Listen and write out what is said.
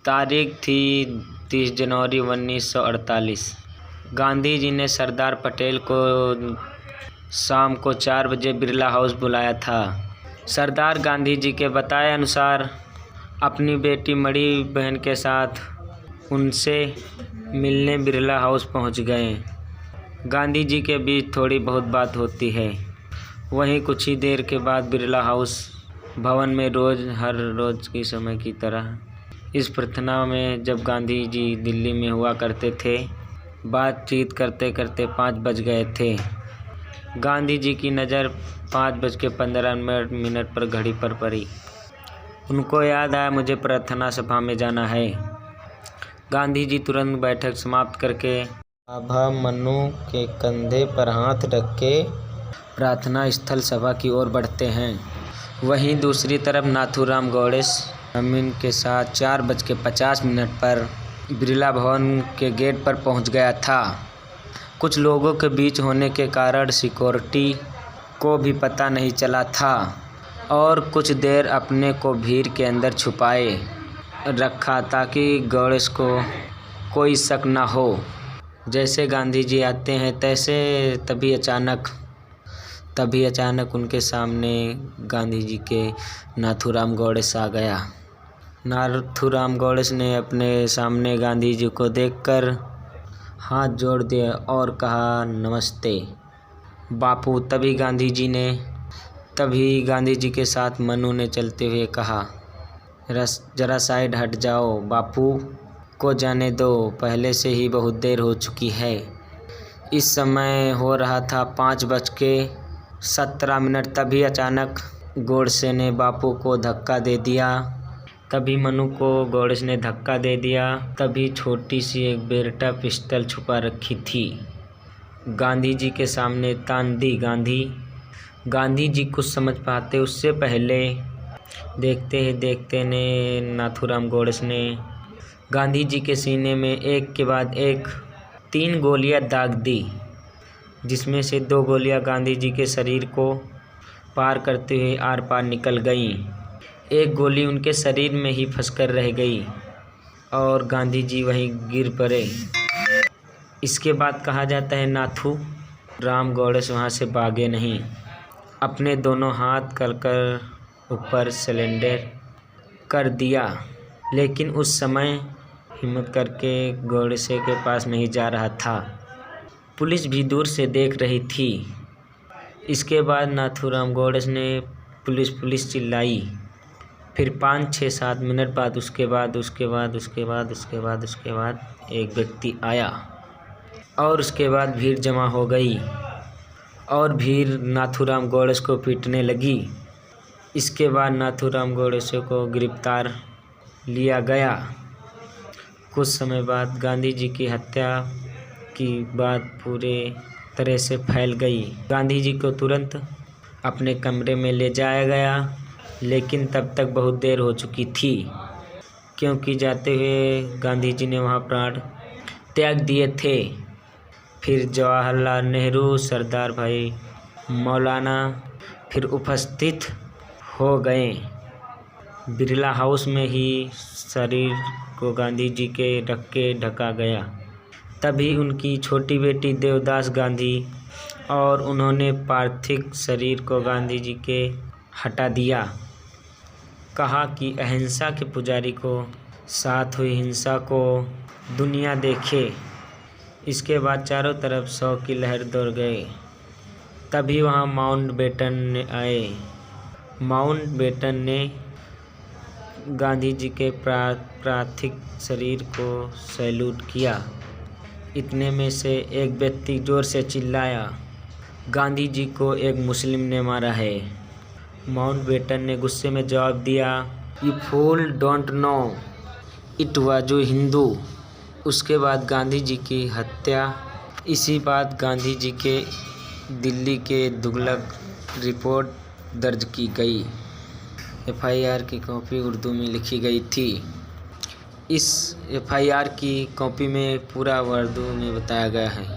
तारीख थी 30 जनवरी 1948। गांधी जी ने सरदार पटेल को शाम को 4 बजे बिरला हाउस बुलाया था। सरदार गांधी जी के बताए अनुसार अपनी बेटी बड़ी बहन के साथ उनसे मिलने बिरला हाउस पहुंच गए। गांधी जी के बीच थोड़ी बहुत बात होती है। वहीं कुछ ही देर के बाद बिरला हाउस भवन में हर रोज़ की समय की तरह इस प्रार्थना में जब गांधी जी दिल्ली में हुआ करते थे, बातचीत करते करते 5 बज गए थे। गांधी जी की नज़र 5:15 पर घड़ी पर पड़ी। उनको याद आया, मुझे प्रार्थना सभा में जाना है। गांधी जी तुरंत बैठक समाप्त करके आभा मनु के कंधे पर हाथ रख के प्रार्थना स्थल सभा की ओर बढ़ते हैं। वहीं दूसरी तरफ नाथूराम गौडेस अमीन के साथ 4:50 पर बिरला भवन के गेट पर पहुंच गया था। कुछ लोगों के बीच होने के कारण सिक्योरिटी को भी पता नहीं चला था और कुछ देर अपने को भीड़ के अंदर छुपाए रखा ताकि गौडेस को कोई शक न हो। जैसे गांधी जी आते हैं तभी अचानक उनके सामने गांधी जी के नाथूराम गौडेस आ गया। नाथूराम गौडेस ने अपने सामने गांधी जी को देखकर हाथ जोड़ दिए और कहा, नमस्ते बापू। तभी गांधी जी के साथ मनु ने चलते हुए कहा, जरा साइड हट जाओ, बापू को जाने दो, पहले से ही बहुत देर हो चुकी है। इस समय हो रहा था 5:17। तभी अचानक गौडेस ने बापू को धक्का दे दिया। तभी मनु को गौडेस ने धक्का दे दिया। तभी छोटी सी एक बेरेटा पिस्टल छुपा रखी थी गांधी जी के सामने तान दी। गांधी जी कुछ समझ पाते उससे पहले देखते ही देखते ने नाथूराम गौडेस ने गांधी जी के सीने में एक के बाद एक 3 गोलियां दाग दी, जिसमें से 2 गोलियां गांधी जी के शरीर को पार करते हुए आर पार निकल गईं। एक गोली उनके शरीर में ही फंसकर रह गई और गांधी जी वहीं गिर पड़े। इसके बाद कहा जाता है नाथूराम गौडेस वहाँ से भागे नहीं, अपने दोनों हाथ कर ऊपर सिलेंडर कर दिया। लेकिन उस समय हिम्मत करके गौडेस के पास नहीं जा रहा था। पुलिस भी दूर से देख रही थी। इसके बाद नाथूराम गौडेस ने पुलिस चिल्लाई। फिर 5-6-7 मिनट बाद उसके बाद एक व्यक्ति आया और उसके बाद भीड़ जमा हो गई और भीड़ नाथूराम गौडेस को पीटने लगी। इसके बाद नाथूराम गौडेस को गिरफ्तार लिया गया। कुछ समय बाद गांधी जी की हत्या की बात पूरे तरह से फैल गई। गांधी जी को तुरंत अपने कमरे में ले जाया गया, लेकिन तब तक बहुत देर हो चुकी थी, क्योंकि जाते हुए गांधी जी ने वहाँ प्राण त्याग दिए थे। फिर जवाहरलाल नेहरू, सरदार भाई मौलाना फिर उपस्थित हो गए। बिरला हाउस में ही शरीर को गांधी जी के रख के ढका गया। तभी उनकी छोटी बेटी देवदास गांधी और उन्होंने पार्थिव शरीर को गांधी जी के हटा दिया। कहा कि अहिंसा के पुजारी को साथ हुई हिंसा को दुनिया देखे। इसके बाद चारों तरफ शोक की लहर दौड़ गए। तभी वहाँ माउंटबेटन आए। माउंटबेटन ने गांधी जी के पार्थिव शरीर को सैल्यूट किया। इतने में से एक व्यक्ति जोर से चिल्लाया, गांधी जी को एक मुस्लिम ने मारा है। माउंटबेटन ने गुस्से में जवाब दिया, you fool don't know it was Hindu. उसके बाद गांधी जी की हत्या। इसी बात गांधी जी के दिल्ली के तुगलक रिपोर्ट दर्ज की गई। FIR की कॉपी उर्दू में लिखी गई थी। इस FIR की कॉपी में पूरा उर्दू में बताया गया है।